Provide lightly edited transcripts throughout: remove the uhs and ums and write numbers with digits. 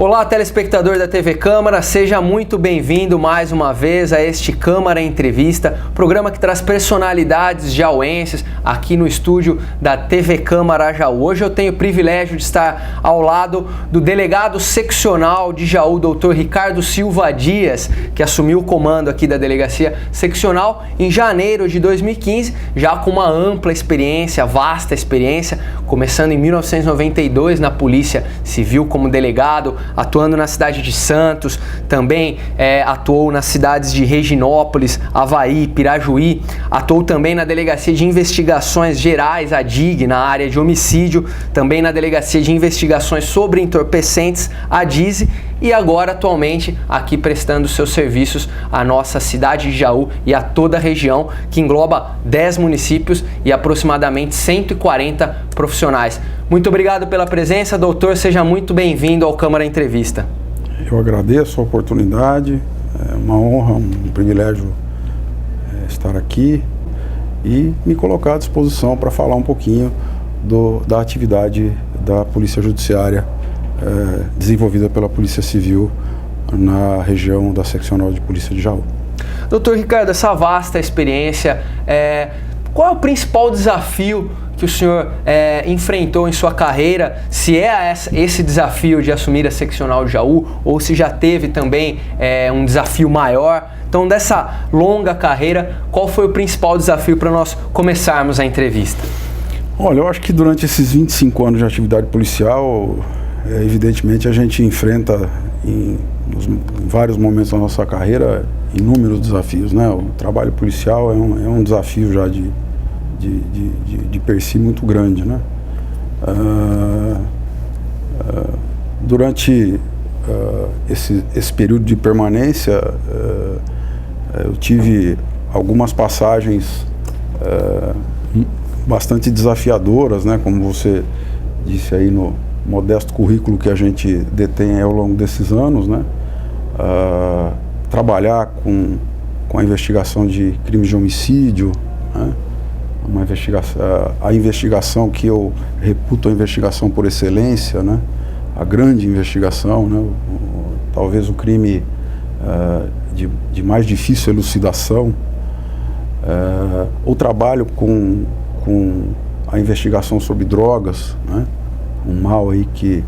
Olá, telespectador da TV Câmara, seja muito bem-vindo mais uma vez a este Câmara Entrevista, programa que traz personalidades jauenses aqui no estúdio da TV Câmara Jaú. Hoje eu tenho o privilégio de estar ao lado do delegado seccional de Jaú, Dr. Ricardo Silva Dias, que assumiu o comando aqui da delegacia seccional em janeiro de 2015, já com uma ampla experiência, vasta experiência, começando em 1992 na Polícia Civil como delegado, atuando na cidade de Santos, também atuou nas cidades de Reginópolis, Avaí, Pirajuí, atuou também na Delegacia de Investigações Gerais, a DIG, na área de homicídio, também na Delegacia de Investigações sobre Entorpecentes, a DISE, e agora atualmente aqui prestando seus serviços à nossa cidade de Jaú e a toda a região, que engloba 10 municípios e aproximadamente 140 profissionais. Muito obrigado pela presença, doutor, seja muito bem-vindo ao Câmara Entrevista. Eu agradeço a oportunidade, é uma honra, um privilégio estar aqui e me colocar à disposição para falar um pouquinho da atividade da Polícia Judiciária desenvolvida pela Polícia Civil na região da Seccional de Polícia de Jaú. Doutor Ricardo, essa vasta experiência, qual é o principal desafio que o senhor enfrentou em sua carreira? Se é esse desafio de assumir a Seccional de Jaú ou se já teve também um desafio maior? Então, dessa longa carreira, qual foi o principal desafio para nós começarmos a entrevista? Olha, eu acho que durante esses 25 anos de atividade policial, evidentemente a gente enfrenta em vários momentos da nossa carreira inúmeros desafios, né? O trabalho policial é um desafio já de per si muito grande, né? Durante esse período de permanência, eu tive algumas passagens bastante desafiadoras, né? Como você disse aí no modesto currículo que a gente detém ao longo desses anos, né? Trabalhar com a investigação de crimes de homicídio, né? A investigação que eu reputo a investigação por excelência, né? A grande investigação, né? Talvez o crime de mais difícil elucidação. O trabalho com a investigação sobre drogas, né? Um mal aí que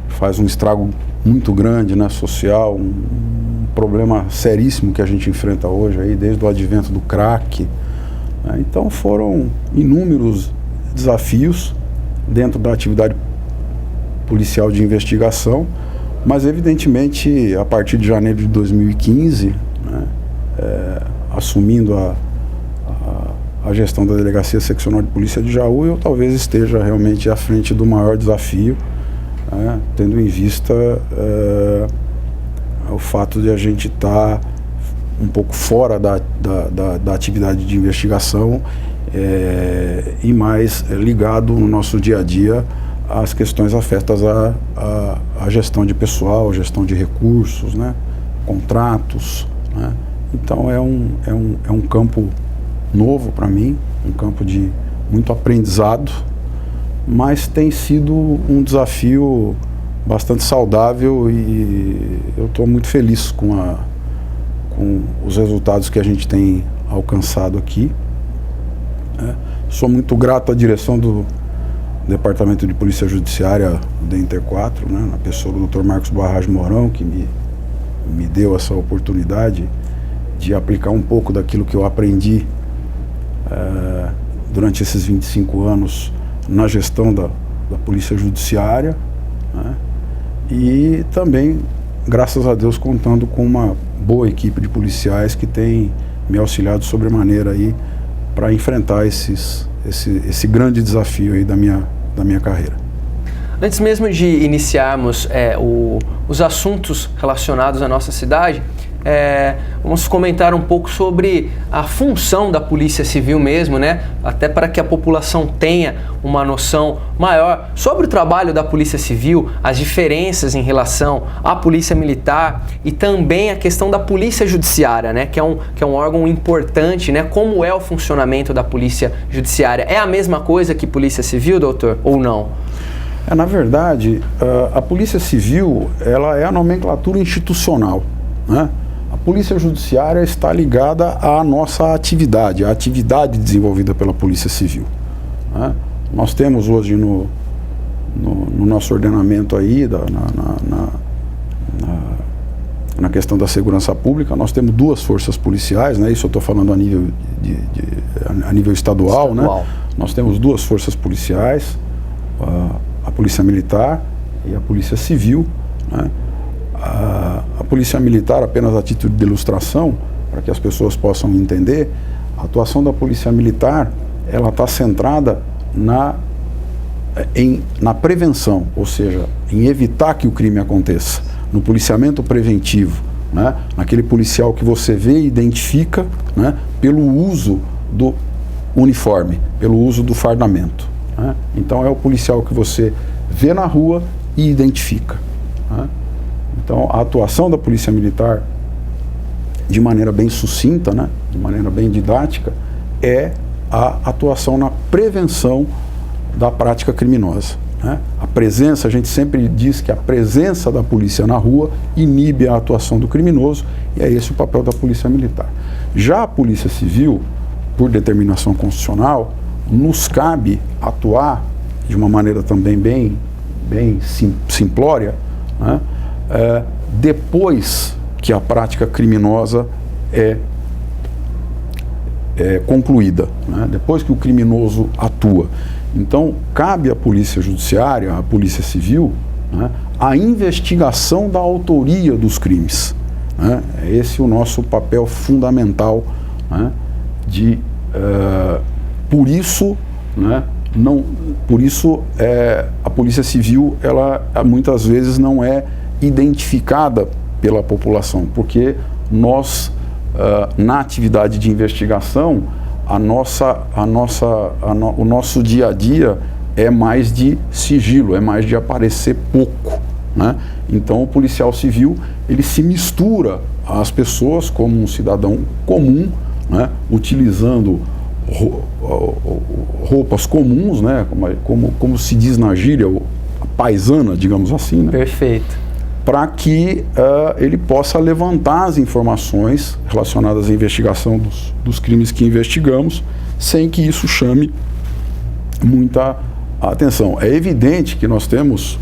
faz um estrago muito grande, né? Social, um problema seríssimo que a gente enfrenta hoje aí, desde o advento do crack. Então foram inúmeros desafios dentro da atividade policial de investigação, mas evidentemente a partir de janeiro de 2015, né, assumindo a gestão da Delegacia Seccional de Polícia de Jaú, eu talvez esteja realmente à frente do maior desafio, tendo em vista o fato de a gente estar um pouco fora da atividade de investigação e mais ligado no nosso dia a dia às questões afetas à gestão de pessoal, gestão de recursos, né, contratos, né. Então é um campo novo para mim, um campo de muito aprendizado, mas tem sido um desafio bastante saudável e eu estou muito feliz com os resultados que a gente tem alcançado aqui. Sou muito grato à direção do Departamento de Polícia Judiciária do Inter 4, né, na pessoa do Dr. Marcos Barrage Mourão, que me deu essa oportunidade de aplicar um pouco daquilo que eu aprendi durante esses 25 anos na gestão da Polícia Judiciária, né, e também, graças a Deus, contando com uma boa equipe de policiais que tem me auxiliado sobremaneira aí para enfrentar esse grande desafio aí da minha carreira. Antes mesmo de iniciarmos os assuntos relacionados à nossa cidade, vamos comentar um pouco sobre a função da Polícia Civil mesmo, né? Até para que a população tenha uma noção maior sobre o trabalho da Polícia Civil, as diferenças em relação à Polícia Militar e também a questão da Polícia Judiciária, né? Que é um órgão importante, né? Como é o funcionamento da Polícia Judiciária? É a mesma coisa que Polícia Civil, doutor, ou não? Na verdade, a Polícia Civil, ela é a nomenclatura institucional, né? A Polícia Judiciária está ligada à nossa atividade, à atividade desenvolvida pela Polícia Civil, né? Nós temos hoje no nosso ordenamento aí, na questão da segurança pública, nós temos 2 forças policiais, né? Isso eu estou falando a nível estadual, né? Nós temos 2 forças policiais, a Polícia Militar e a Polícia Civil, né? A Polícia Militar, apenas a título de ilustração, para que as pessoas possam entender, a atuação da Polícia Militar, ela está centrada na prevenção, ou seja, em evitar que o crime aconteça, no policiamento preventivo, né? Naquele policial que você vê e identifica, né? Pelo uso do uniforme, pelo uso do fardamento, né? Então é o policial que você vê na rua e identifica, né? Então a atuação da Polícia Militar, de maneira bem sucinta, né? De maneira bem didática, é a atuação na prevenção da prática criminosa, né? A presença, a gente sempre diz que a presença da polícia na rua inibe a atuação do criminoso, e é esse o papel da Polícia Militar. Já a Polícia Civil, por determinação constitucional, nos cabe atuar de uma maneira também bem simplória, né? Depois que a prática criminosa é concluída, né? Depois que o criminoso atua. Então, cabe à Polícia Judiciária, à Polícia Civil, né, a investigação da autoria dos crimes, né? É esse o nosso papel fundamental, né? Por isso, né, a Polícia Civil, ela muitas vezes não é identificada pela população, porque nós, na atividade de investigação, o nosso dia a dia é mais de sigilo, é mais de aparecer pouco, né? Então o policial civil, ele se mistura às pessoas como um cidadão comum, né? Utilizando roupas comuns, né? Como se diz na gíria, a paisana, digamos assim, né? Perfeito. Para que ele possa levantar as informações relacionadas à investigação dos crimes que investigamos, sem que isso chame muita atenção. É evidente que nós temos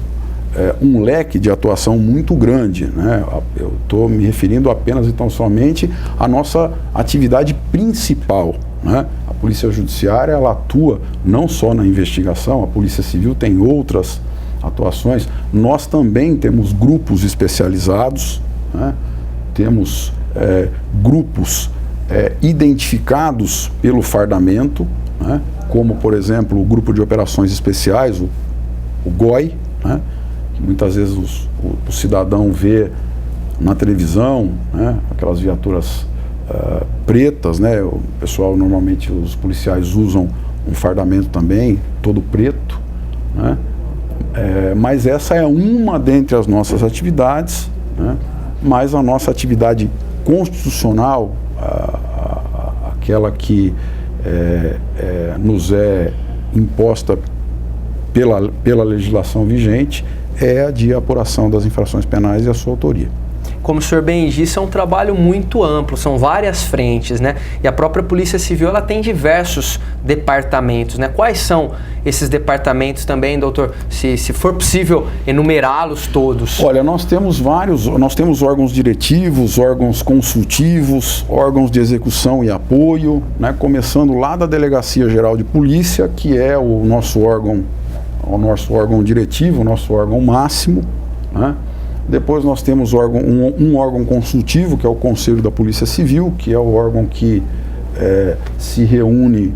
um leque de atuação muito grande, né? Eu estou me referindo apenas e tão somente à nossa atividade principal, né? A Polícia Judiciária, ela atua não só na investigação, a Polícia Civil tem outras atuações. Nós também temos grupos especializados, né? Temos grupos identificados pelo fardamento, né? Como, por exemplo, o Grupo de Operações Especiais, o GOI, né? Que muitas vezes o cidadão vê na televisão, né? Aquelas viaturas pretas, né? O pessoal, normalmente, os policiais usam um fardamento também, todo preto, né? Mas essa é uma dentre as nossas atividades, né? Mas a nossa atividade constitucional, aquela que nos é imposta pela legislação vigente, é a de apuração das infrações penais e a sua autoria. Como o senhor bem disse, é um trabalho muito amplo, são várias frentes, né? E a própria Polícia Civil, ela tem diversos departamentos, né? Quais são esses departamentos também, doutor? Se for possível enumerá-los todos. Olha, nós temos órgãos diretivos, órgãos consultivos, órgãos de execução e apoio, né? Começando lá da Delegacia Geral de Polícia, que é o nosso órgão diretivo, o nosso órgão máximo, né? Depois nós temos um órgão consultivo, que é o Conselho da Polícia Civil, que é o órgão que se reúne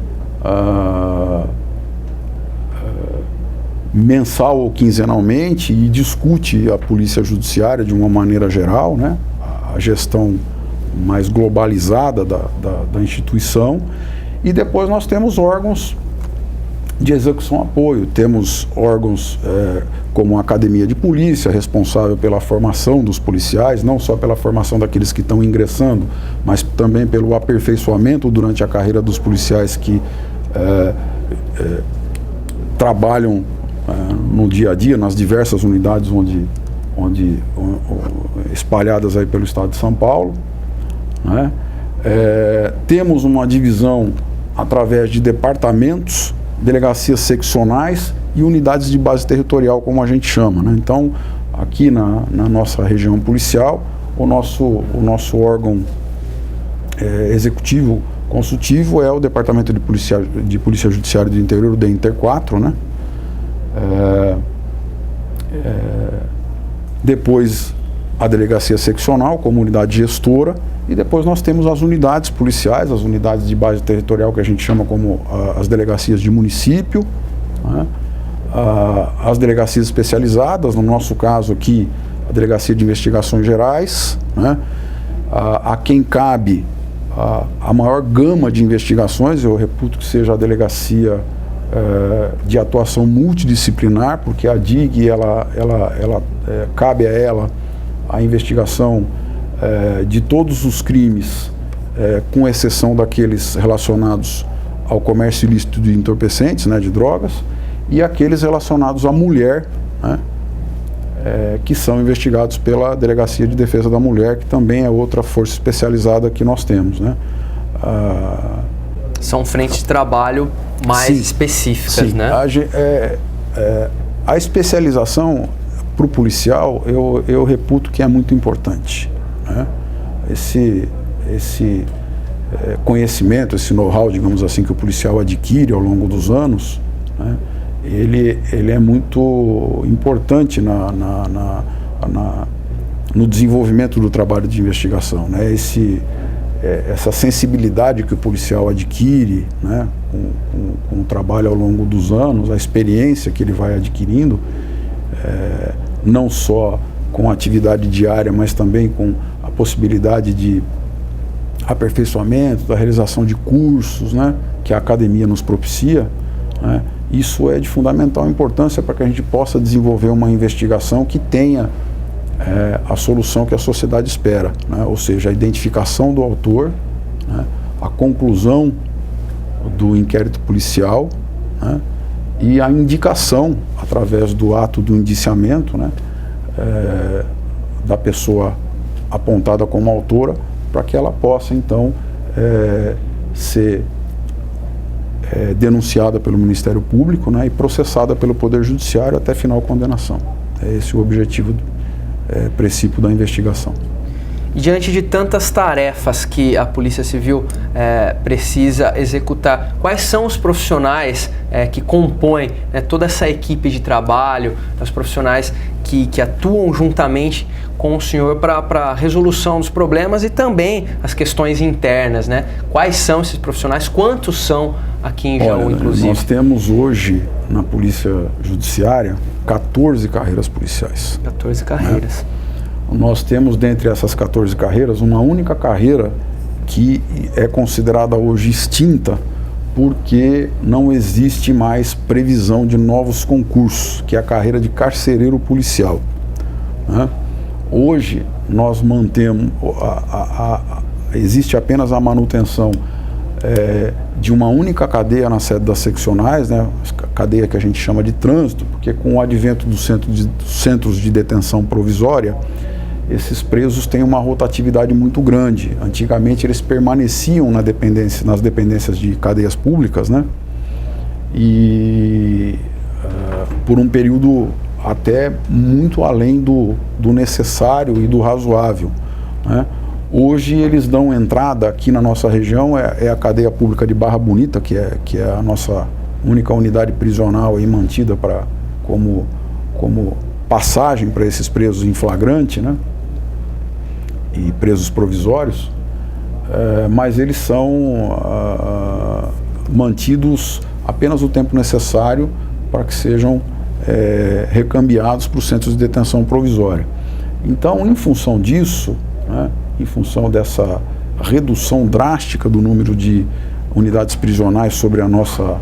mensal ou quinzenalmente e discute a Polícia Judiciária de uma maneira geral, né? A gestão mais globalizada da instituição. E depois nós temos órgãos de execução-apoio, temos órgãos como a Academia de Polícia, responsável pela formação dos policiais, não só pela formação daqueles que estão ingressando, mas também pelo aperfeiçoamento durante a carreira dos policiais que trabalham no dia a dia, nas diversas unidades espalhadas aí pelo estado de São Paulo, né? Temos uma divisão através de departamentos, delegacias seccionais e unidades de base territorial, como a gente chama, né? Então, aqui na nossa região policial, o nosso órgão executivo consultivo é o Departamento de Polícia Judiciária do Interior, o DEINTER 4, né? Depois a delegacia seccional como unidade gestora, e depois nós temos as unidades policiais, as unidades de base territorial, que a gente chama como as delegacias de município, né? As delegacias especializadas, no nosso caso aqui, a Delegacia de Investigações Gerais, né? A quem cabe a maior gama de investigações, eu reputo que seja a Delegacia de Atuação Multidisciplinar, porque a DIG, cabe a ela a investigação de todos os crimes, com exceção daqueles relacionados ao comércio ilícito de entorpecentes, né, de drogas, e aqueles relacionados à mulher, né, que são investigados pela Delegacia de Defesa da Mulher, que também é outra força especializada que nós temos, né? São frentes de trabalho mais específicas, sim, né? A especialização para o policial, eu reputo que é muito importante, né? Esse conhecimento, esse know-how, digamos assim, que o policial adquire ao longo dos anos, né? Ele é muito importante no desenvolvimento do trabalho de investigação, né? Essa sensibilidade que o policial adquire, né, com o trabalho ao longo dos anos, a experiência que ele vai adquirindo, não só com a atividade diária, mas também com a possibilidade de aperfeiçoamento, da realização de cursos, né, que a academia nos propicia, né? Isso é de fundamental importância para que a gente possa desenvolver uma investigação que tenha a solução que a sociedade espera, né? Ou seja, a identificação do autor, né? A conclusão do inquérito policial, né? E a indicação, através do ato do indiciamento, né? Da pessoa apontada como autora, para que ela possa, então, ser denunciada pelo Ministério Público, né, e processada pelo Poder Judiciário até final condenação. É esse o objetivo, princípio da investigação. E diante de tantas tarefas que a Polícia Civil precisa executar, quais são os profissionais que compõem, né, toda essa equipe de trabalho, os profissionais que atuam juntamente com o senhor para a resolução dos problemas e também as questões internas, né? Quais são esses profissionais? Quantos são aqui em Jaú, inclusive? Nós temos hoje na Polícia Judiciária 14 carreiras policiais. 14 carreiras. Né? Nós temos, dentre essas 14 carreiras, uma única carreira que é considerada hoje extinta porque não existe mais previsão de novos concursos, que é a carreira de carcereiro policial, né? Hoje nós mantemos, existe apenas a manutenção de uma única cadeia na sede das seccionais, né? Cadeia que a gente chama de trânsito, porque com o advento dos centros de detenção provisória, esses presos têm uma rotatividade muito grande. Antigamente eles permaneciam nas dependências de cadeias públicas, né? E por um período até muito além do necessário e do razoável, né? Hoje eles dão entrada aqui na nossa região, é a cadeia pública de Barra Bonita, que é a nossa única unidade prisional aí mantida como passagem para esses presos em flagrante, né? E presos provisórios, mas eles são mantidos apenas o tempo necessário para que sejam recambiados para os centros de detenção provisória. Então, em função disso, né, em função dessa redução drástica do número de unidades prisionais sobre a nossa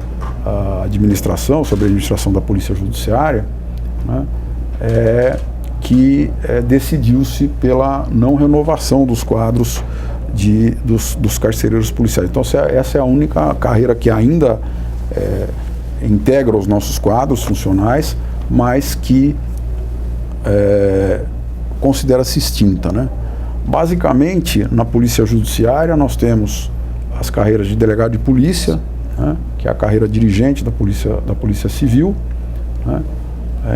administração, sobre a administração da Polícia Judiciária, né, decidiu-se pela não renovação dos quadros dos carcereiros policiais. Então, essa é a única carreira que ainda integra os nossos quadros funcionais, mas que considera-se extinta, né? Basicamente, na Polícia Judiciária, nós temos as carreiras de delegado de polícia, né, que é a carreira dirigente da Polícia Civil, né,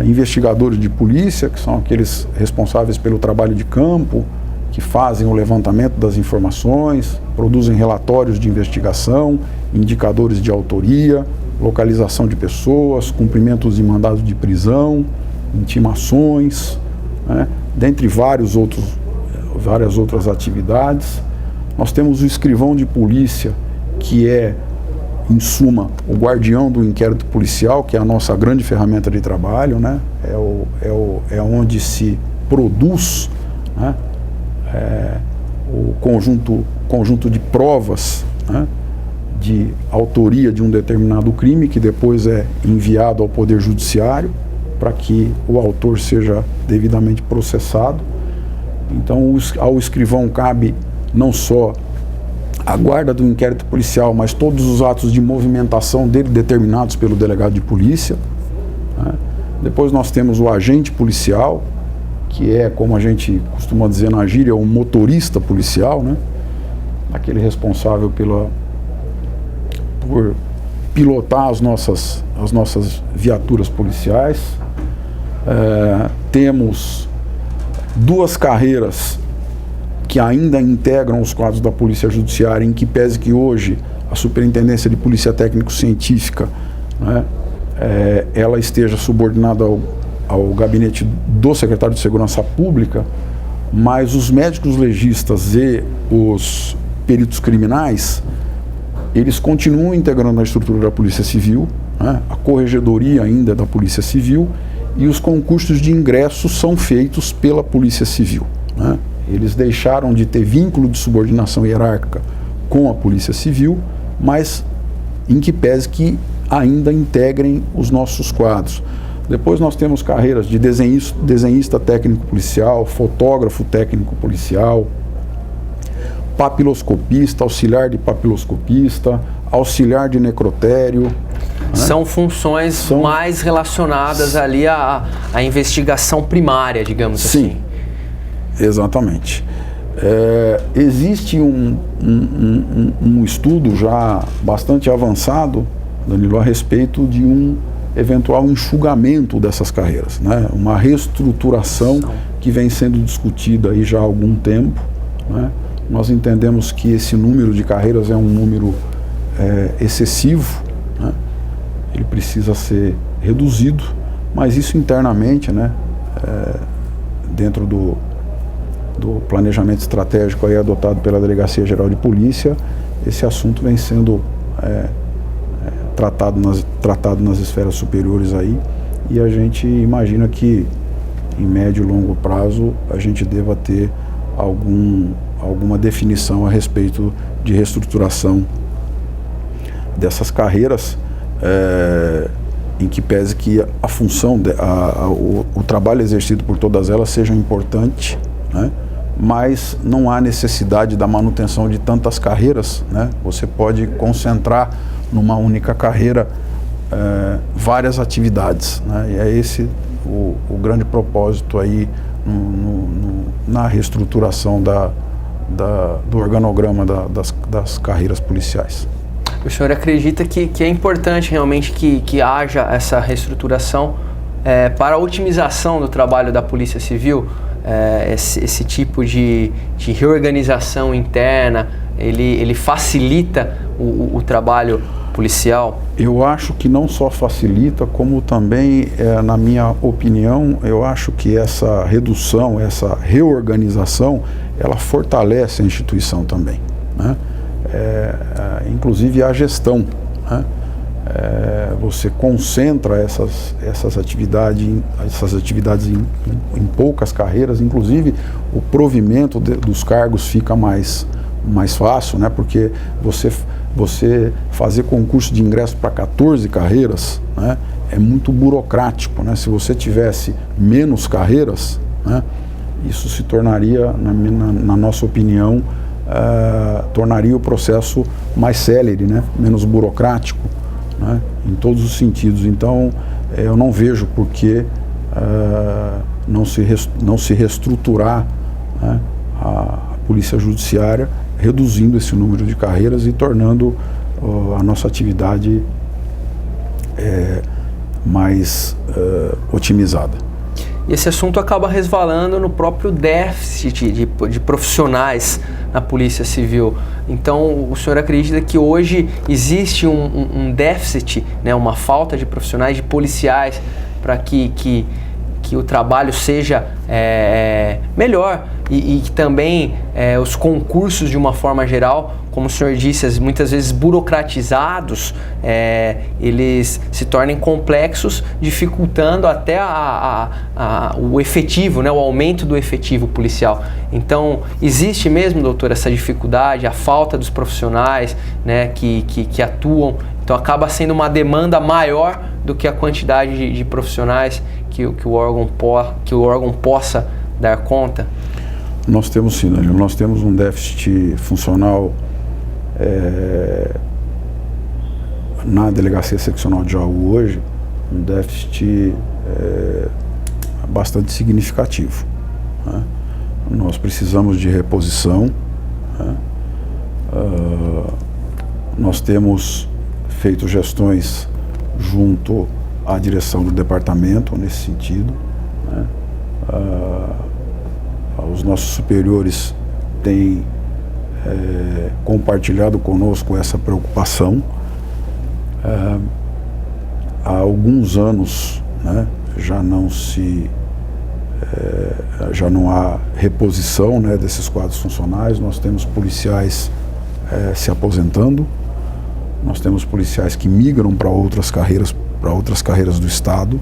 investigadores de polícia, que são aqueles responsáveis pelo trabalho de campo, que fazem o levantamento das informações, produzem relatórios de investigação, indicadores de autoria, localização de pessoas, cumprimentos de mandados de prisão, intimações, né, dentre várias outras atividades. Nós temos o escrivão de polícia, que é, em suma, o guardião do inquérito policial, que é a nossa grande ferramenta de trabalho, né? É onde se produz, né, o conjunto de provas, né, de autoria de um determinado crime, que depois é enviado ao Poder Judiciário para que o autor seja devidamente processado. Então, ao escrivão cabe não só a guarda do inquérito policial, mas todos os atos de movimentação dele determinados pelo delegado de polícia, né? Depois nós temos o agente policial, que é, como a gente costuma dizer na gíria, um motorista policial, né? Aquele responsável por pilotar as nossas viaturas policiais. Temos duas carreiras que ainda integram os quadros da Polícia Judiciária, em que pese que hoje a Superintendência de Polícia Técnico-Científica, né, ela esteja subordinada ao gabinete do Secretário de Segurança Pública, mas os médicos legistas e os peritos criminais, eles continuam integrando a estrutura da Polícia Civil, né, a corregedoria ainda é da Polícia Civil, e os concursos de ingresso são feitos pela Polícia Civil, né? Eles deixaram de ter vínculo de subordinação hierárquica com a Polícia Civil, mas em que pese que ainda integrem os nossos quadros. Depois nós temos carreiras de desenhista técnico policial, fotógrafo técnico policial, papiloscopista, auxiliar de papiloscopista, auxiliar de necrotério. São funções mais relacionadas ali à investigação primária, digamos assim. Sim, exatamente. Existe um estudo já bastante avançado, Danilo, a respeito de um eventual enxugamento dessas carreiras, né? Uma reestruturação que vem sendo discutida aí já há algum tempo, né? Nós entendemos que esse número de carreiras é um número excessivo, né? Ele precisa ser reduzido, mas isso internamente, né, dentro do planejamento estratégico aí adotado pela Delegacia Geral de Polícia, esse assunto vem sendo tratado nas esferas superiores aí, e a gente imagina que em médio e longo prazo a gente deva ter alguma definição a respeito de reestruturação dessas carreiras, em que pese que a função, o trabalho exercido por todas elas seja importante, né? Mas não há necessidade da manutenção de tantas carreiras, né? Você pode concentrar numa única carreira várias atividades, né? E é esse o grande propósito aí na reestruturação do organograma das carreiras policiais. O senhor acredita que é importante realmente que haja essa reestruturação para a otimização do trabalho da Polícia Civil? Esse tipo de reorganização interna, ele facilita o trabalho policial? Eu acho que não só facilita, como também, na minha opinião, eu acho que essa redução, essa reorganização, ela fortalece a instituição também, né? Inclusive a gestão, né? Você concentra essas atividades em poucas carreiras, inclusive o provimento dos cargos fica mais fácil, né? Porque você fazer concurso de ingresso para 14 carreiras, né, é muito burocrático, né? Se você tivesse menos carreiras, né, isso se tornaria, na nossa opinião, tornaria o processo mais célere, né? Menos burocrático, né, em todos os sentidos. Então, eu não vejo por que não se reestruturar, né, a Polícia Judiciária, reduzindo esse número de carreiras e tornando a nossa atividade mais otimizada. E esse assunto acaba resvalando no próprio déficit de profissionais na Polícia Civil. Então, o senhor acredita que hoje existe um déficit, né, uma falta de profissionais, de policiais, para que o trabalho seja melhor e que também os concursos, de uma forma geral, como o senhor disse, muitas vezes burocratizados, eles se tornem complexos, dificultando até o efetivo, né, o aumento do efetivo policial. Então, existe mesmo, doutor, essa dificuldade, a falta dos profissionais, né, que atuam. Então, acaba sendo uma demanda maior do que a quantidade de profissionais que o órgão possa dar conta? Nós temos sim, Danilo, nós temos um déficit funcional na Delegacia Seccional de Jaú hoje, um déficit bastante significativo, né? Nós precisamos de reposição, né? Nós temos feito gestões junto à direção do departamento nesse sentido, né? Os nossos superiores têm compartilhado conosco essa preocupação. Há alguns anos, né, já não há reposição, né, desses quadros funcionais. Nós temos policiais se aposentando, nós temos policiais que migram para outras carreiras do Estado.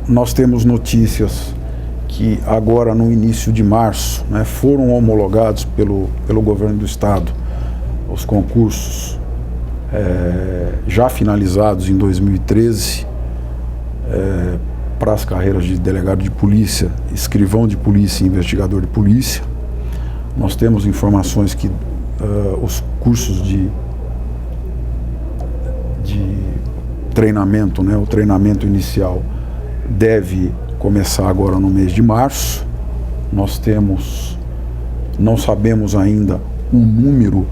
Nós temos notícias que agora, no início de março, né, foram homologados pelo governo do Estado os concursos já finalizados em 2013 para as carreiras de delegado de polícia, escrivão de polícia e investigador de polícia. Nós temos informações que os cursos de treinamento, né, o treinamento inicial deve começar agora no mês de março. Não sabemos ainda o número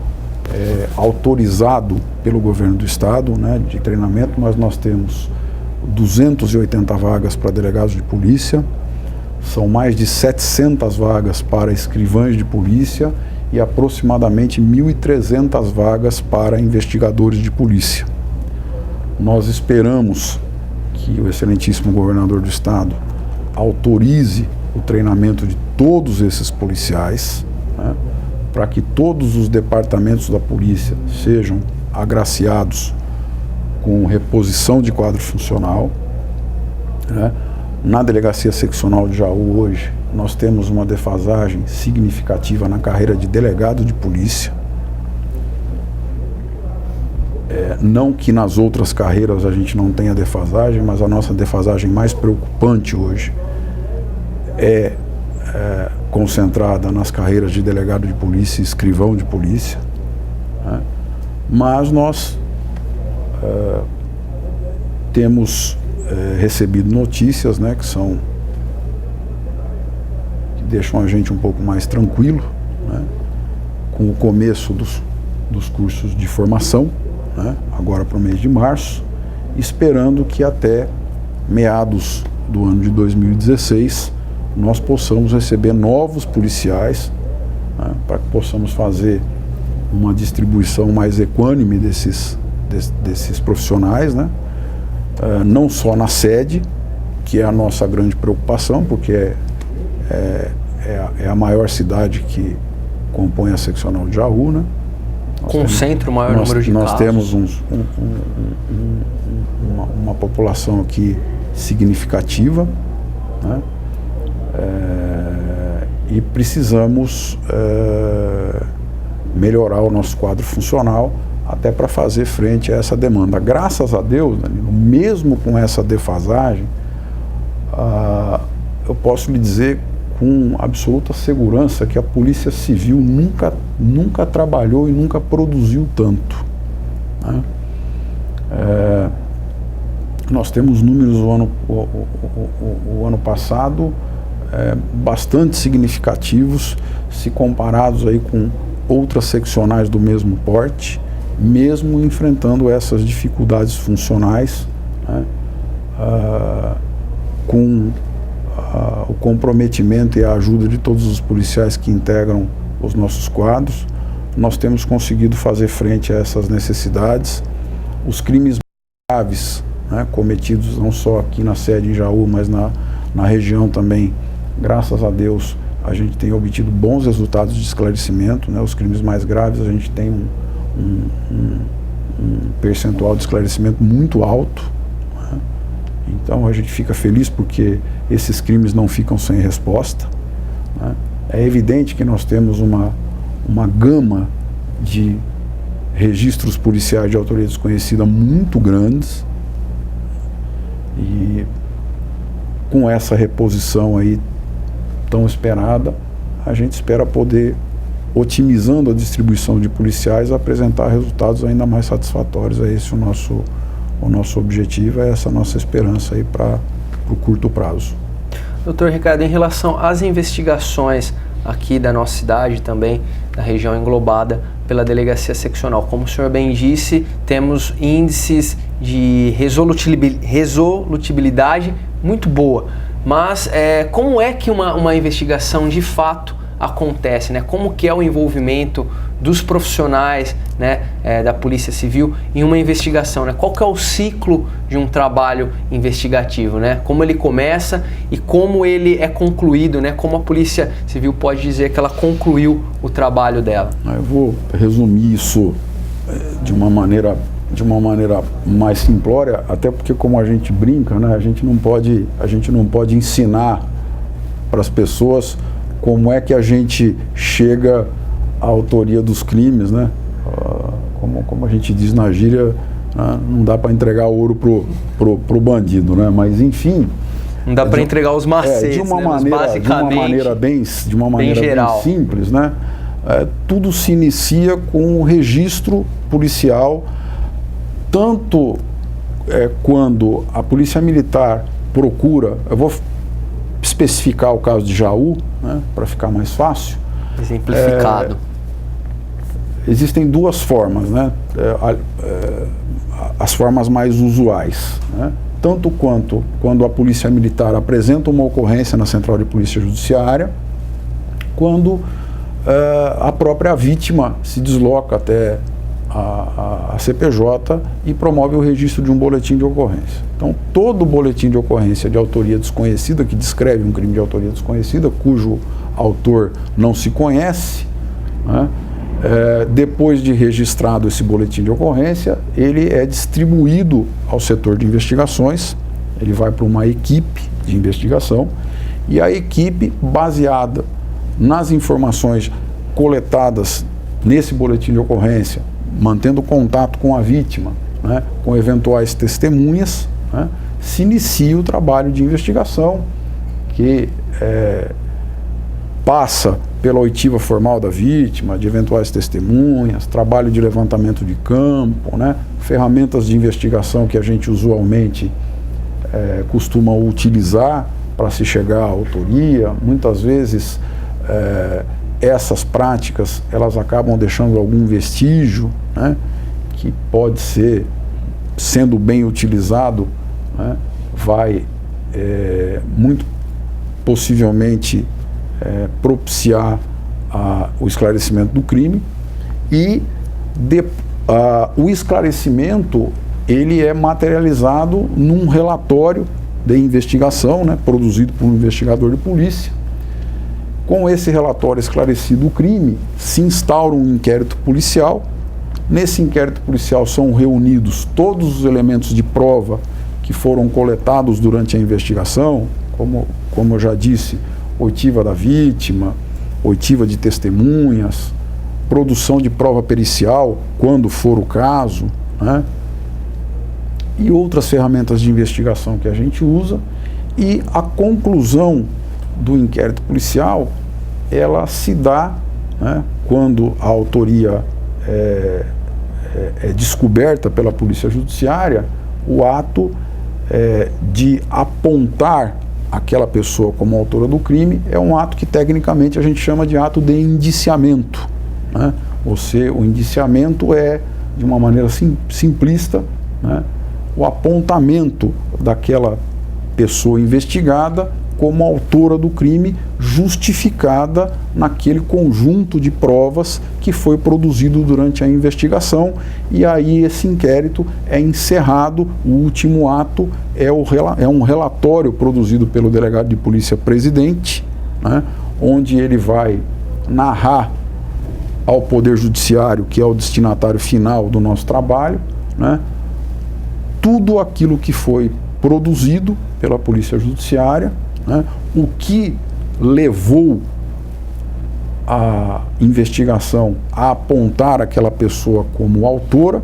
autorizado pelo governo do Estado, né, de treinamento, mas nós temos 280 vagas para delegados de polícia, são mais de 700 vagas para escrivães de polícia e aproximadamente 1.300 vagas para investigadores de polícia. Nós esperamos que o excelentíssimo governador do Estado autorize o treinamento de todos esses policiais, né, para que todos os departamentos da polícia sejam agraciados com reposição de quadro funcional, né. Na Delegacia Seccional de Jaú hoje, nós temos uma defasagem significativa na carreira de delegado de polícia. Não que nas outras carreiras a gente não tenha defasagem, mas a nossa defasagem mais preocupante hoje é concentrada nas carreiras de delegado de polícia e escrivão de polícia, né? Mas nós temos recebido notícias, né, que deixam a gente um pouco mais tranquilo, né, com o começo dos cursos de formação, né, agora para o mês de março, esperando que até meados do ano de 2016 nós possamos receber novos policiais, né, para que possamos fazer uma distribuição mais equânime desses profissionais, né, não só na sede, que é a nossa grande preocupação, porque é a maior cidade que compõe a seccional de Jaú, né? Concentra o maior número de casos. Nós temos uma população aqui significativa, né? E precisamos melhorar o nosso quadro funcional até para fazer frente a essa demanda. Graças a Deus, Danilo, mesmo com essa defasagem, eu posso lhe dizer com absoluta segurança que a Polícia Civil nunca trabalhou e nunca produziu tanto, né? Nós temos números o ano passado bastante significativos, se comparados aí com outras seccionais do mesmo porte, mesmo enfrentando essas dificuldades funcionais, né? Com o comprometimento e a ajuda de todos os policiais que integram os nossos quadros, nós temos conseguido fazer frente a essas necessidades. Os crimes graves, né, cometidos não só aqui na sede em Jaú, mas na região também, graças a Deus, a gente tem obtido bons resultados de esclarecimento, né? Os crimes mais graves, a gente tem um percentual de esclarecimento muito alto, né? Então a gente fica feliz porque esses crimes não ficam sem resposta, né? É evidente que nós temos uma gama de registros policiais de autoria desconhecida muito grandes, e com essa reposição aí tão esperada, a gente espera poder, otimizando a distribuição de policiais, apresentar resultados ainda mais satisfatórios. É esse o nosso objetivo, é essa nossa esperança aí para o curto prazo. Doutor Ricardo, em relação às investigações aqui da nossa cidade, também da região englobada pela Delegacia Seccional, como o senhor bem disse, temos índices de resolutibilidade muito boa, mas como é que uma investigação de fato acontece, né? Como que é o envolvimento dos profissionais, né, da Polícia Civil em uma investigação, né? Qual que é o ciclo de um trabalho investigativo, né? Como ele começa e como ele é concluído, né? Como a Polícia Civil pode dizer que ela concluiu o trabalho dela? Eu vou resumir isso de uma maneira mais simplória, até porque, como a gente brinca, né, a gente não pode ensinar para as pessoas como é que a gente chega à autoria dos crimes, né? Como a gente diz na gíria, né, não dá para entregar ouro pro bandido, né? Mas enfim, não dá para entregar os macetes, de uma maneira bem simples, né? Tudo se inicia com o registro policial, tanto quando a Polícia Militar procura, eu vou especificar o caso de Jaú, né, para ficar mais fácil. Exemplificado. Existem duas formas, né? As formas mais usuais, né? Tanto quanto quando a Polícia Militar apresenta uma ocorrência na Central de Polícia Judiciária, quando a própria vítima se desloca até a CPJ e promove o registro de um boletim de ocorrência. Então, todo boletim de ocorrência de autoria desconhecida, que descreve um crime de autoria desconhecida, cujo autor não se conhece, né, depois de registrado esse boletim de ocorrência, ele é distribuído ao setor de investigações, ele vai para uma equipe de investigação, e a equipe, baseada nas informações coletadas nesse boletim de ocorrência, mantendo contato com a vítima, né, com eventuais testemunhas, né, se inicia o trabalho de investigação, que passa pela oitiva formal da vítima, de eventuais testemunhas, trabalho de levantamento de campo, né, ferramentas de investigação que a gente usualmente costuma utilizar para se chegar à autoria. Muitas vezes essas práticas, elas acabam deixando algum vestígio, né, que pode ser, sendo bem utilizado, né, vai muito possivelmente propiciar o esclarecimento do crime. E o esclarecimento, ele é materializado num relatório de investigação, né, produzido por um investigador de polícia. Com esse relatório esclarecido o crime, se instaura um inquérito policial. Nesse inquérito policial são reunidos todos os elementos de prova que foram coletados durante a investigação, como eu já disse, oitiva da vítima, oitiva de testemunhas, produção de prova pericial, quando for o caso, né, e outras ferramentas de investigação que a gente usa, e a conclusão do inquérito policial, ela se dá, né, quando a autoria é descoberta pela polícia judiciária, o ato de apontar aquela pessoa como autora do crime é um ato que tecnicamente a gente chama de ato de indiciamento, né? O indiciamento é, de uma maneira simplista, né, o apontamento daquela pessoa investigada como autora do crime, justificada naquele conjunto de provas que foi produzido durante a investigação, e aí esse inquérito é encerrado. O último ato é um relatório produzido pelo delegado de polícia presidente, né, onde ele vai narrar ao Poder Judiciário, que é o destinatário final do nosso trabalho, né, tudo aquilo que foi produzido pela polícia judiciária, né, o que levou a investigação a apontar aquela pessoa como autora,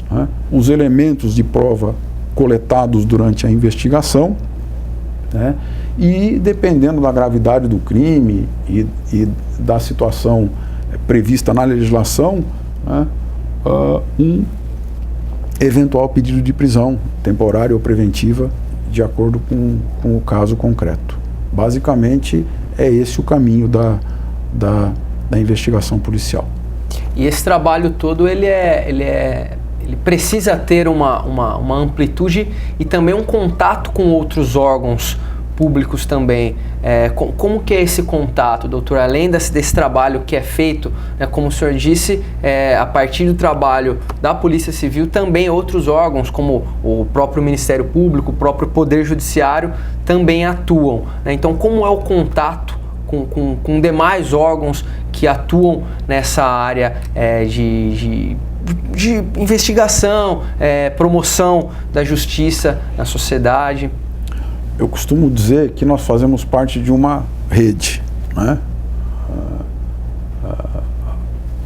né, os elementos de prova coletados durante a investigação, né, e dependendo da gravidade do crime e da situação prevista na legislação, né, um eventual pedido de prisão temporária ou preventiva de acordo com o caso concreto. Basicamente, é esse o caminho da investigação policial. E esse trabalho todo, ele precisa ter uma amplitude e também um contato com outros órgãos públicos também. Como que é esse contato, doutor? Além desse trabalho que é feito, né, como o senhor disse, a partir do trabalho da Polícia Civil, também outros órgãos, como o próprio Ministério Público, o próprio Poder Judiciário, também atuam, né? Então, como é o contato com demais órgãos que atuam nessa área de investigação, promoção da justiça na sociedade? Eu costumo dizer que nós fazemos parte de uma rede, né?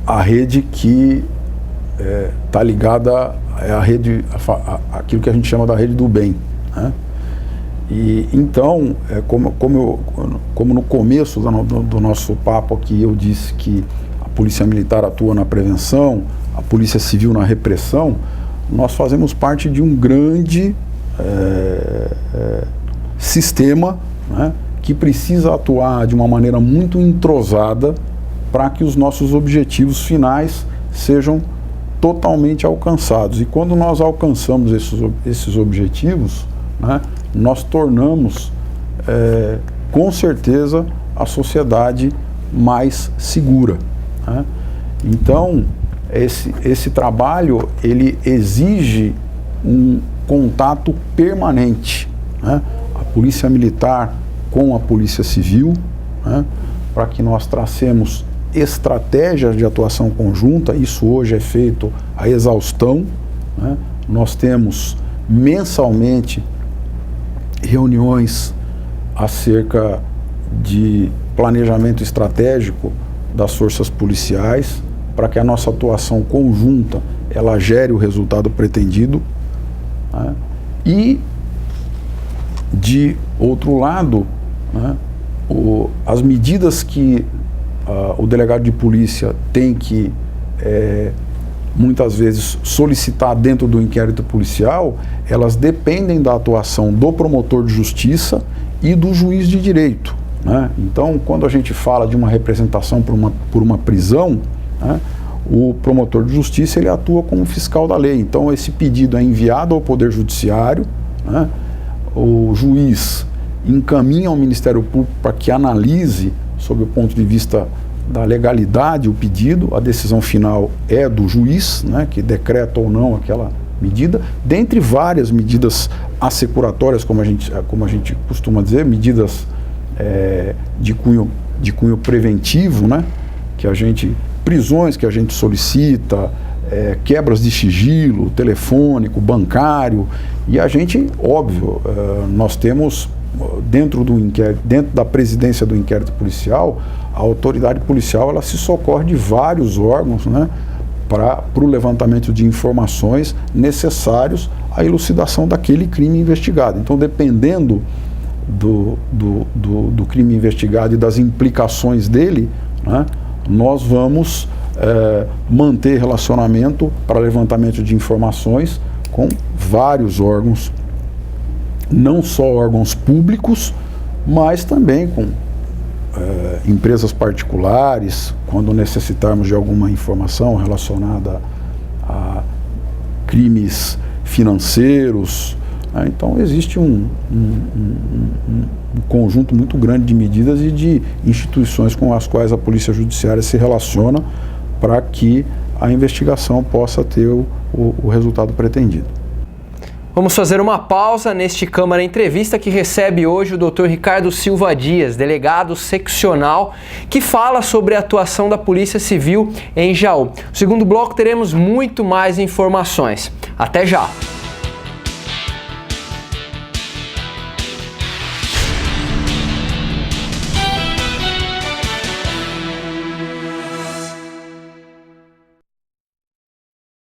A rede que está ligada à rede, aquilo que a gente chama da rede do bem, né? E então, como no começo do nosso papo aqui eu disse que a Polícia Militar atua na prevenção, a Polícia Civil na repressão, nós fazemos parte de um grande sistema, né, que precisa atuar de uma maneira muito entrosada para que os nossos objetivos finais sejam totalmente alcançados. E quando nós alcançamos esses objetivos, né, nós tornamos com certeza a sociedade mais segura, né? Então esse trabalho, ele exige um contato permanente, né? A Polícia Militar com a Polícia Civil, né, para que nós tracemos estratégias de atuação conjunta. Isso hoje é feito a exaustão, né? Nós temos mensalmente reuniões acerca de planejamento estratégico das forças policiais, para que a nossa atuação conjunta ela gere o resultado pretendido, né? E de outro lado, né, as medidas que o delegado de polícia tem que muitas vezes solicitar dentro do inquérito policial, elas dependem da atuação do promotor de justiça e do juiz de direito, né? Então, quando a gente fala de uma representação por uma prisão, né, o promotor de justiça ele atua como fiscal da lei. Então, esse pedido é enviado ao Poder Judiciário, né? O juiz encaminha ao Ministério Público para que analise, sob o ponto de vista da legalidade, o pedido. A decisão final é do juiz, né, que decreta ou não aquela medida, dentre várias medidas assecuratórias, como a gente costuma dizer, medidas de cunho preventivo, né, prisões que a gente solicita, quebras de sigilo telefônico, bancário, e a gente, óbvio, nós temos dentro da presidência do inquérito policial, a autoridade policial ela se socorre de vários órgãos, né, para o levantamento de informações necessários à elucidação daquele crime investigado. Então, dependendo do crime investigado e das implicações dele, né, nós vamos manter relacionamento para levantamento de informações com vários órgãos, não só órgãos públicos, mas também com empresas particulares, quando necessitarmos de alguma informação relacionada a crimes financeiros. Então existe um conjunto muito grande de medidas e de instituições com as quais a Polícia Judiciária se relaciona para que a investigação possa ter o resultado pretendido. Vamos fazer uma pausa neste Câmara Entrevista que recebe hoje o Dr. Ricardo Silva Dias, delegado seccional, que fala sobre a atuação da Polícia Civil em Jaú. No segundo bloco teremos muito mais informações. Até já!